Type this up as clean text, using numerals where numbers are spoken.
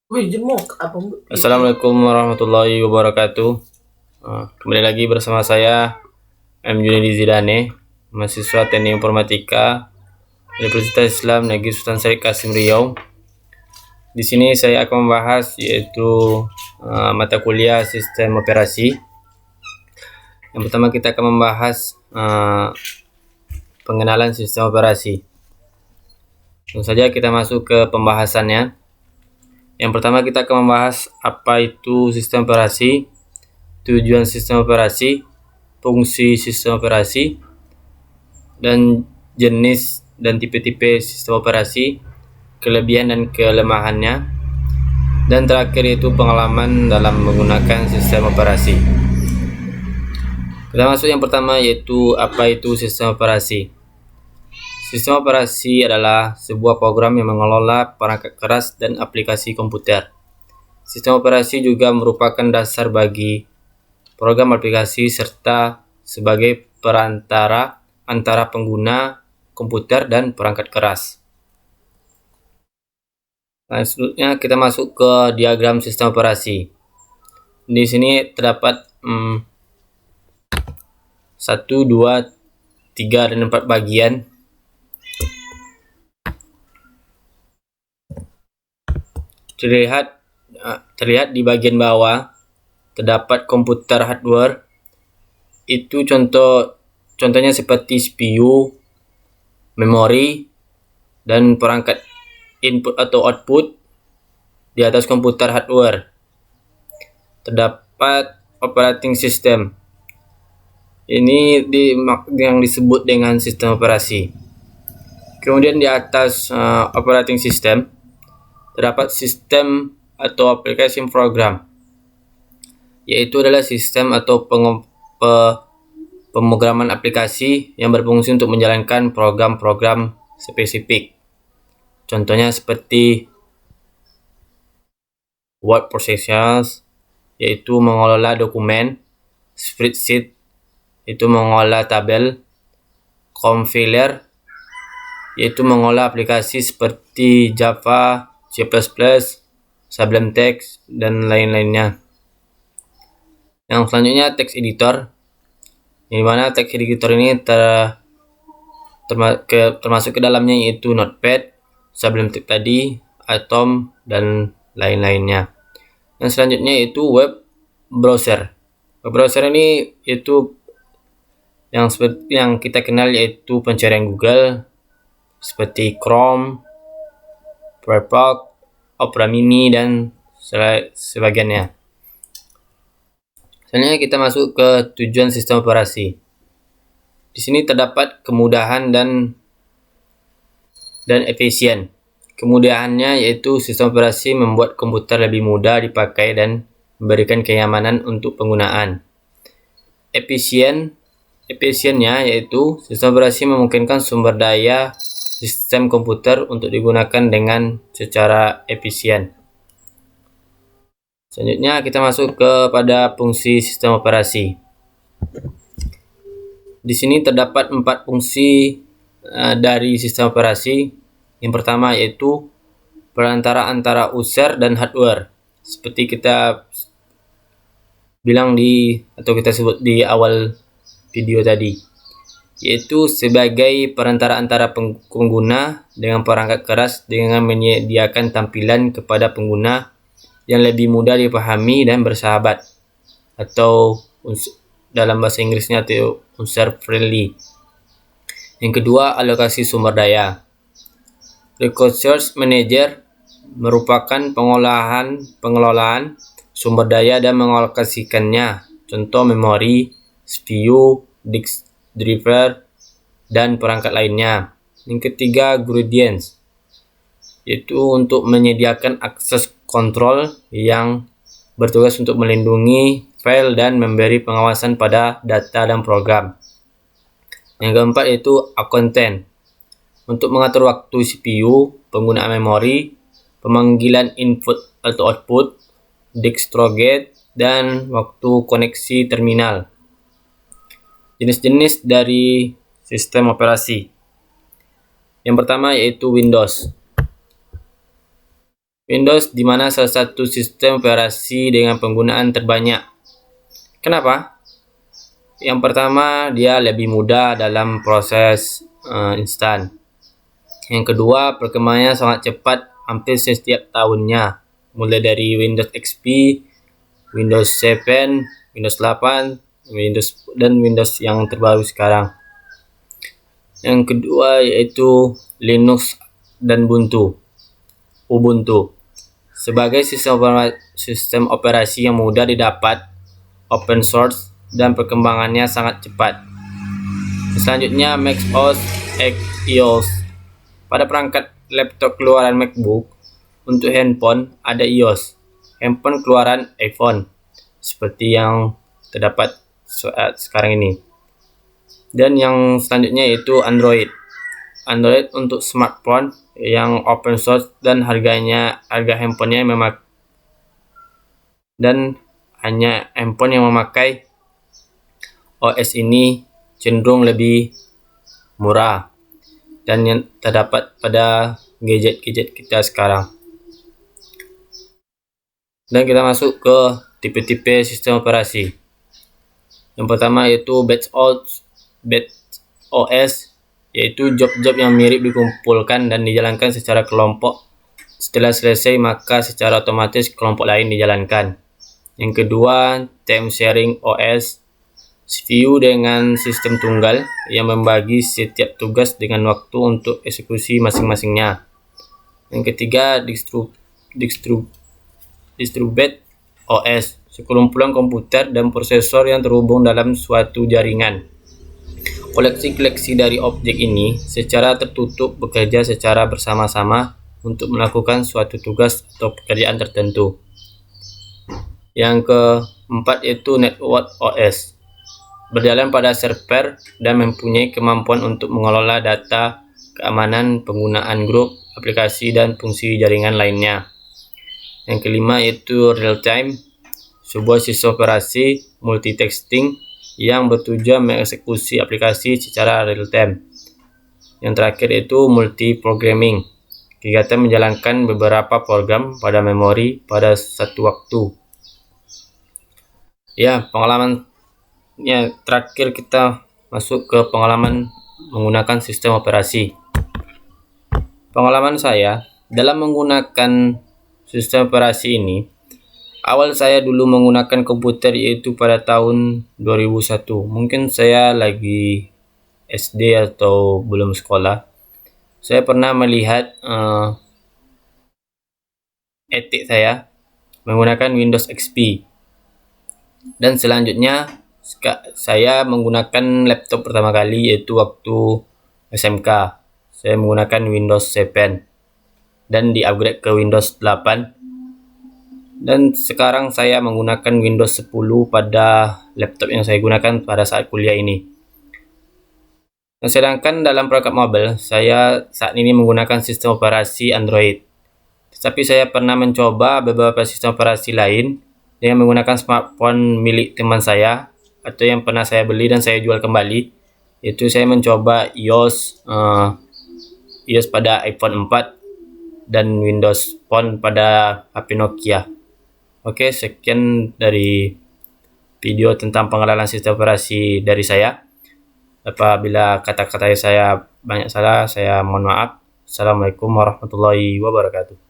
Wih, jemuk apa? Assalamualaikum warahmatullahi wabarakatuh. Kembali lagi bersama saya M. Junedi Zidane, mahasiswa Teknik Informatika Universitas Islam Negeri Sultan Syarif Kasim Riau. Di sini saya akan membahas yaitu mata kuliah sistem operasi. Yang pertama kita akan membahas pengenalan sistem operasi. Langsung saja kita masuk ke pembahasannya. Yang pertama kita akan membahas apa itu sistem operasi, tujuan sistem operasi, fungsi sistem operasi, dan jenis dan tipe-tipe sistem operasi, kelebihan dan kelemahannya, dan terakhir itu pengalaman dalam menggunakan sistem operasi. Kita masuk yang pertama yaitu apa itu sistem operasi. Sistem operasi adalah sebuah program yang mengelola perangkat keras dan aplikasi komputer. Sistem operasi juga merupakan dasar bagi program aplikasi serta sebagai perantara antara pengguna komputer dan perangkat keras. Nah, selanjutnya kita masuk ke diagram sistem operasi. Di sini terdapat 1, 2, 3, dan 4 bagian. Terlihat di bagian bawah terdapat komputer hardware. Itu contohnya seperti CPU, memori, dan perangkat input atau output. Di atas komputer hardware terdapat operating system. Ini yang disebut dengan sistem operasi. Kemudian di atas operating system terdapat sistem atau application program, yaitu adalah sistem atau pemrograman aplikasi yang berfungsi untuk menjalankan program-program spesifik. Contohnya seperti word processors, yaitu mengelola dokumen, spreadsheet, itu mengolah tabel, compiler, yaitu mengolah aplikasi seperti Java, C++, Sublime Text, dan lain-lainnya. Yang selanjutnya text editor, di mana text editor ini termasuk ke dalamnya yaitu Notepad, Sublime Text tadi, Atom, dan lain-lainnya. Yang selanjutnya yaitu web browser. Web browser ini yaitu yang seperti yang kita kenal yaitu pencarian Google seperti Chrome, Firefox, Opera Mini, dan sebagainya. Selanjutnya kita masuk ke tujuan sistem operasi. Di sini terdapat kemudahan dan efisien. Kemudahannya yaitu sistem operasi membuat komputer lebih mudah dipakai dan memberikan kenyamanan untuk penggunaan. Efisiennya yaitu sistem operasi memungkinkan sumber daya sistem komputer untuk digunakan dengan secara efisien. Selanjutnya kita masuk kepada fungsi sistem operasi. Di sini terdapat 4 fungsi dari sistem operasi. Yang pertama yaitu perantara antara user dan hardware. Seperti kita bilang atau kita sebut di awal video tadi, yaitu sebagai perantara antara pengguna dengan perangkat keras dengan menyediakan tampilan kepada pengguna yang lebih mudah dipahami dan bersahabat, atau dalam bahasa Inggrisnya itu user friendly. Yang kedua, alokasi sumber daya. Resource Manager merupakan pengelolaan sumber daya dan mengalokasikannya. Contoh memori, CPU, disk driver, dan perangkat lainnya. Yang ketiga, Gradients, yaitu untuk menyediakan akses kontrol yang bertugas untuk melindungi file dan memberi pengawasan pada data dan program. Yang keempat yaitu Accountant, untuk mengatur waktu CPU, penggunaan memori, pemanggilan input atau output, disk storage, dan waktu koneksi terminal. Jenis-jenis dari sistem operasi. Yang pertama yaitu Windows. Windows di mana salah satu sistem operasi dengan penggunaan terbanyak. Kenapa? Yang pertama, dia lebih mudah dalam proses instan. Yang kedua, perkembangannya sangat cepat hampir setiap tahunnya. Mulai dari Windows XP, Windows 7, Windows 8, Windows yang terbaru sekarang. Yang kedua yaitu Linux dan Ubuntu. Sebagai sistem operasi yang mudah didapat, open source, dan perkembangannya sangat cepat. Selanjutnya Mac OS X iOS. Pada perangkat laptop keluaran MacBook, untuk handphone ada iOS, handphone keluaran iPhone, seperti yang terdapat saat sekarang ini. Dan yang selanjutnya yaitu Android. Android untuk smartphone yang open source dan harga handphonenya hanya handphone yang memakai OS ini cenderung lebih murah dan yang terdapat pada gadget-gadget kita sekarang. Dan kita masuk ke tipe-tipe sistem operasi. Yang pertama yaitu batch OS, yaitu job-job yang mirip dikumpulkan dan dijalankan secara kelompok. Setelah selesai maka secara otomatis kelompok lain dijalankan. Yang kedua, time sharing OS, CPU dengan sistem tunggal yang membagi setiap tugas dengan waktu untuk eksekusi masing-masingnya. Yang ketiga, distributed OS, sekumpulan komputer dan prosesor yang terhubung dalam suatu jaringan. Koleksi-koleksi dari objek ini secara tertutup bekerja secara bersama-sama untuk melakukan suatu tugas atau pekerjaan tertentu. Yang keempat yaitu Network OS, berjalan pada server dan mempunyai kemampuan untuk mengelola data, keamanan, penggunaan grup, aplikasi, dan fungsi jaringan lainnya. Yang kelima yaitu real time, sebuah sistem operasi multitasking yang bertujuan mengeksekusi aplikasi secara real time. Yang terakhir yaitu multi-programming, kegiatan menjalankan beberapa program pada memori pada satu waktu. Ya, pengalamannya terakhir kita masuk ke pengalaman menggunakan sistem operasi. Pengalaman saya dalam menggunakan sistem operasi ini, awal saya dulu menggunakan komputer yaitu pada tahun 2001. Mungkin saya lagi SD atau belum sekolah. Saya pernah melihat adik saya menggunakan Windows XP. Dan selanjutnya saya menggunakan laptop pertama kali yaitu waktu SMK. Saya menggunakan Windows 7 dan di-upgrade ke Windows 8. Dan sekarang saya menggunakan Windows 10 pada laptop yang saya gunakan pada saat kuliah ini. Dan sedangkan dalam perangkat mobile, saya saat ini menggunakan sistem operasi Android. Tetapi saya pernah mencoba beberapa sistem operasi lain dengan menggunakan smartphone milik teman saya atau yang pernah saya beli dan saya jual kembali. Yaitu saya mencoba iOS pada iPhone 4 dan Windows Phone pada HP Nokia. Oke, sekian dari video tentang pengenalan sistem operasi dari saya. Apabila kata-kata saya banyak salah, saya mohon maaf. Assalamualaikum warahmatullahi wabarakatuh.